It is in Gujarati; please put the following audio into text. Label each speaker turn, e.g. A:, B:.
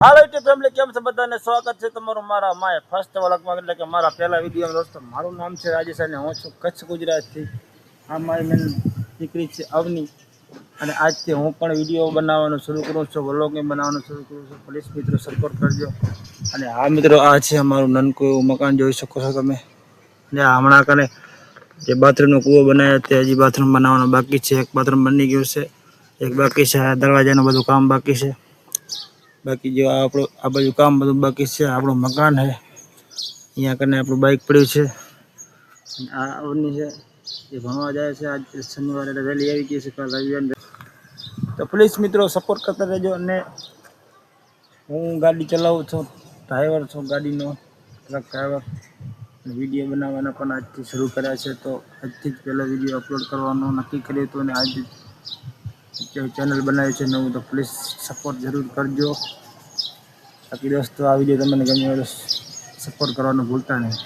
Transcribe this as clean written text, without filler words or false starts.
A: હાલો યુટ્યુબ ફેમિલી, કેમ છે બધાને? સ્વાગત છે તમારું મારા માય ફર્સ્ટ વ્લોગમાં, એટલે કે મારા પહેલા વિડીયોમાં. દોસ્તો, મારું નામ છે રાજેશ અને હું છું કચ્છ ગુજરાતથી. આ મારી મેન દીકરી છે અવની, અને આજથી હું પણ વિડીયો બનાવવાનું શરૂ કરું છું, વ્લોગિંગ બનાવવાનું શરૂ કરું છું. પ્લીઝ મિત્રો સપોર્ટ કરજો. અને હા મિત્રો, આ છે અમારું નાનકું એવું મકાન, જોઈ શકો છો તમે. અને હમણાં કને જે બાથરૂમનો કૂવો બનાવ્યો તે હજી બાથરૂમ બનાવવાનો બાકી છે. એક બાથરૂમ બની ગયું છે, એક બાકી છે. દરવાજાનું બધું કામ બાકી છે. બાકી જો આપણું આ બાજુ કામ બધું બાકી છે. આપણું મકાન છે, અહીંયા કને આપણું બાઇક પડ્યું છે. આ અવની છે, એ ભણવા જાય છે. આજ શનિવારે વહેલી આવી ગઈ છે, કાલ રવિવારે. તો પ્લીઝ મિત્રો સપોર્ટ કરતા રહેજો. અને હું ગાડી ચલાવું છું, ડ્રાઈવર છું ગાડીનો, ટ્રક ડ્રાઈવર. વિડીયો બનાવવાના પણ આજથી શરૂ કર્યા છે. તો આજથી જ પહેલાં વિડીયો અપલોડ કરવાનું નક્કી કર્યું હતું, અને આજે ચેનલ બનાવી છે નવું. તો પ્લીઝ સપોર્ટ જરૂર કરજો. બાકી દોસ્તો, આ વિડીયો તમને ગમ્યો હોય તો સપોર્ટ કરવાનું ભૂલતા નહીં.